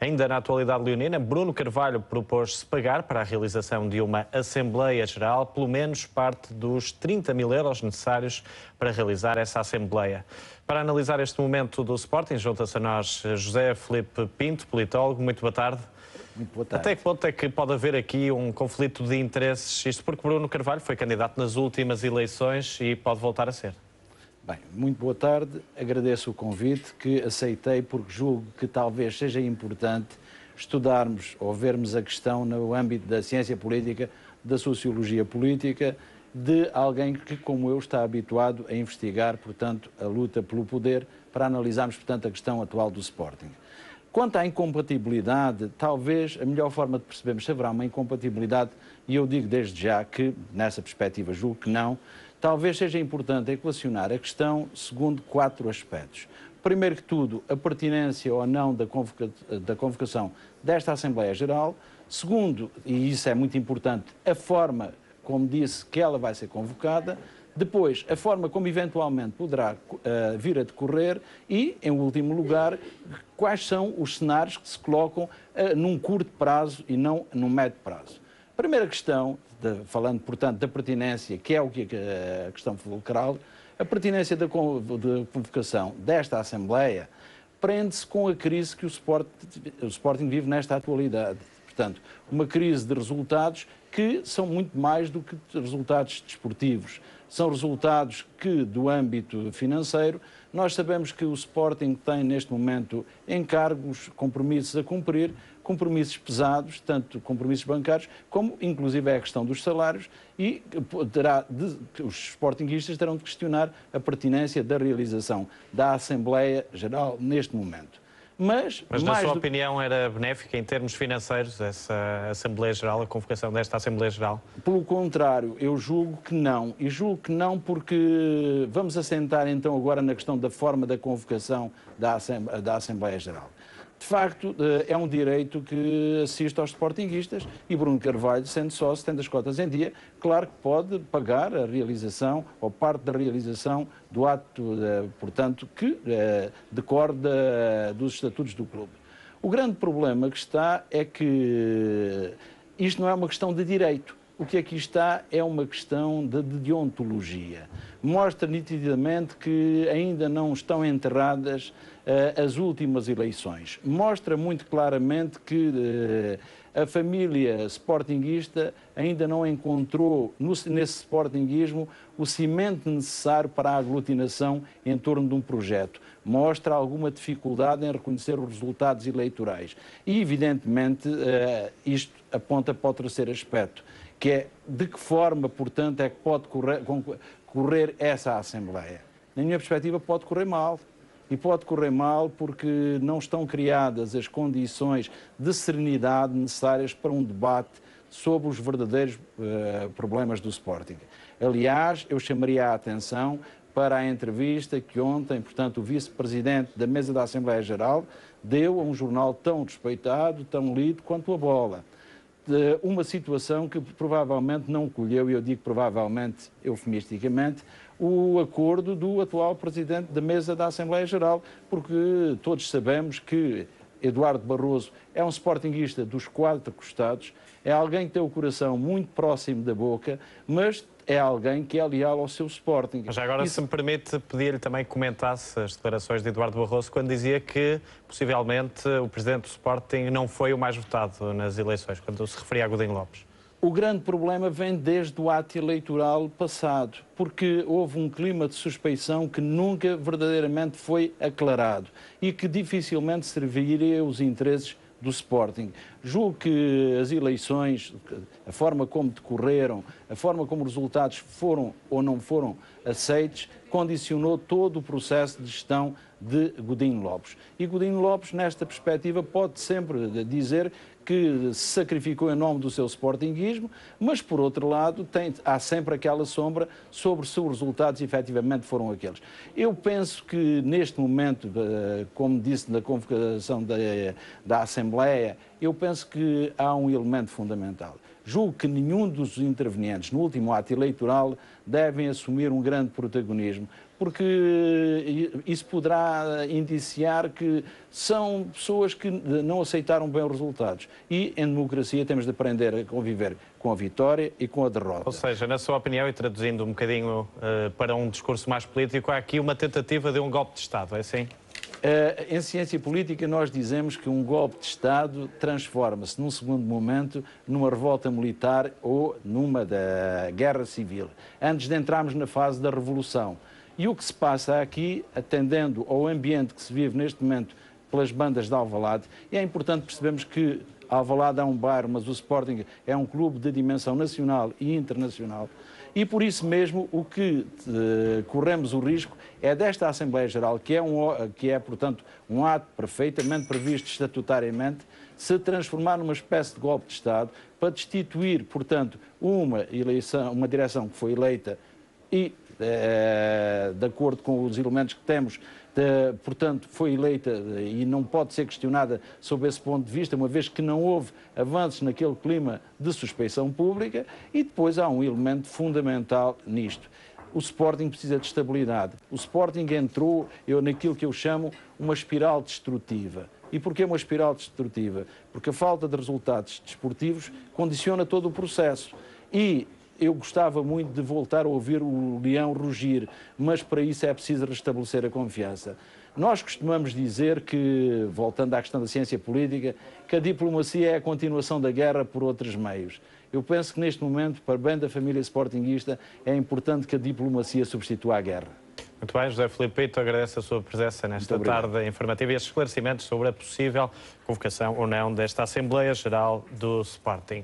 Ainda na atualidade leonina, Bruno Carvalho propôs-se pagar para a realização de uma Assembleia Geral pelo menos parte dos 30 mil euros necessários para realizar essa Assembleia. Para analisar este momento do Sporting, junta-se a nós José Filipe Pinto, politólogo. Muito boa tarde. Muito boa tarde. Até que ponto é que pode haver aqui um conflito de interesses? Isto porque Bruno Carvalho foi candidato nas últimas eleições e pode voltar a ser. Bem, muito boa tarde. Agradeço o convite que aceitei porque julgo que talvez seja importante estudarmos ou vermos a questão no âmbito da ciência política, da sociologia política, de alguém que, como eu, está habituado a investigar, portanto, a luta pelo poder, para analisarmos, portanto, a questão atual do Sporting. Quanto à incompatibilidade, talvez a melhor forma de percebermos se haverá uma incompatibilidade, e eu digo desde já que, nessa perspectiva, julgo que não, talvez seja importante equacionar a questão segundo 4 aspectos. Primeiro que tudo, a pertinência ou não da convocação desta Assembleia Geral. Segundo, e isso é muito importante, a forma, como disse, que ela vai ser convocada. Depois, a forma como eventualmente poderá vir a decorrer e, em último lugar, quais são os cenários que se colocam num curto prazo e não num médio prazo. Primeira questão, falando, portanto, da pertinência, que é o que a questão fulcral, a pertinência da convocação desta Assembleia prende-se com a crise que o Sporting vive nesta atualidade. Portanto, uma crise de resultados que são muito mais do que resultados desportivos. São resultados que, do âmbito financeiro, nós sabemos que o Sporting tem, neste momento, encargos, compromissos a cumprir, compromissos pesados, tanto compromissos bancários, como, inclusive, é a questão dos salários, e os sportinguistas terão de questionar a pertinência da realização da Assembleia Geral neste momento. Mas na sua opinião, era benéfica em termos financeiros essa Assembleia Geral, a convocação desta Assembleia Geral? Pelo contrário, eu julgo que não. E julgo que não porque vamos assentar então agora na questão da forma da convocação da Assembleia Geral. De facto, é um direito que assiste aos sportinguistas e Bruno Carvalho, sendo sócio, tendo as cotas em dia, claro que pode pagar a realização ou parte da realização do ato, portanto, que decorre dos estatutos do clube. O grande problema que está é que isto não é uma questão de direito. O que aqui está é uma questão de deontologia. Mostra nitidamente que ainda não estão enterradas as últimas eleições. Mostra muito claramente que a família sportinguista ainda não encontrou nesse sportinguismo o cimento necessário para a aglutinação em torno de um projeto. Mostra alguma dificuldade em reconhecer os resultados eleitorais. E, evidentemente, isto aponta para o terceiro aspecto, que é de que forma, portanto, é que pode correr essa Assembleia. Na minha perspectiva, pode correr mal. E pode correr mal porque não estão criadas as condições de serenidade necessárias para um debate sobre os verdadeiros problemas do Sporting. Aliás, eu chamaria a atenção para a entrevista que ontem, portanto, o vice-presidente da mesa da Assembleia Geral deu a um jornal tão respeitado, tão lido quanto a Bola. Uma situação que provavelmente não colheu, e eu digo provavelmente, eufemisticamente, o acordo do atual presidente da mesa da Assembleia Geral, porque todos sabemos que Eduardo Barroso é um sportinguista dos 4 costados, é alguém que tem o coração muito próximo da boca, mas é alguém que é leal ao seu Sporting. Mas agora, se me permite, pedir-lhe também que comentasse as declarações de Eduardo Barroso quando dizia que, possivelmente, o presidente do Sporting não foi o mais votado nas eleições, quando se referia a Godinho Lopes. O grande problema vem desde o ato eleitoral passado, porque houve um clima de suspeição que nunca verdadeiramente foi aclarado e que dificilmente serviria os interesses do Sporting. Julgo que as eleições, a forma como decorreram, a forma como os resultados foram ou não foram aceitos, condicionou todo o processo de gestão de Godinho Lopes. E Godinho Lopes, nesta perspectiva, pode sempre dizer que se sacrificou em nome do seu sportinguismo, mas, por outro lado, há sempre aquela sombra sobre se os resultados efetivamente foram aqueles. Eu penso que, neste momento, como disse na convocação da Assembleia, eu penso que há um elemento fundamental. Julgo que nenhum dos intervenientes no último ato eleitoral devem assumir um grande protagonismo, porque isso poderá indiciar que são pessoas que não aceitaram bem os resultados. E em democracia temos de aprender a conviver com a vitória e com a derrota. Ou seja, na sua opinião, e traduzindo um bocadinho para um discurso mais político, há aqui uma tentativa de um golpe de Estado, é assim? Em ciência política nós dizemos que um golpe de Estado transforma-se num segundo momento numa revolta militar ou numa da guerra civil, antes de entrarmos na fase da revolução. E o que se passa aqui, atendendo ao ambiente que se vive neste momento pelas bandas de Alvalade, é importante percebermos que Alvalade é um bairro, mas o Sporting é um clube de dimensão nacional e internacional. E por isso mesmo o que corremos o risco é desta Assembleia Geral, que é, portanto, um ato perfeitamente previsto estatutariamente, se transformar numa espécie de golpe de Estado para destituir, portanto, uma direção que foi eleita e, de acordo com os elementos que temos, portanto, foi eleita e não pode ser questionada sob esse ponto de vista, uma vez que não houve avanços naquele clima de suspeição pública. E depois há um elemento fundamental nisto. O Sporting precisa de estabilidade. O Sporting entrou naquilo que eu chamo uma espiral destrutiva. E porquê uma espiral destrutiva? Porque a falta de resultados desportivos condiciona todo o processo. E eu gostava muito de voltar a ouvir o leão rugir, mas para isso é preciso restabelecer a confiança. Nós costumamos dizer que, voltando à questão da ciência política, que a diplomacia é a continuação da guerra por outros meios. Eu penso que neste momento, para bem da família sportinguista, é importante que a diplomacia substitua a guerra. Muito bem, José Filipe Pinto, agradeço a sua presença nesta tarde informativa e estes esclarecimentos sobre a possível convocação ou não desta Assembleia Geral do Sporting.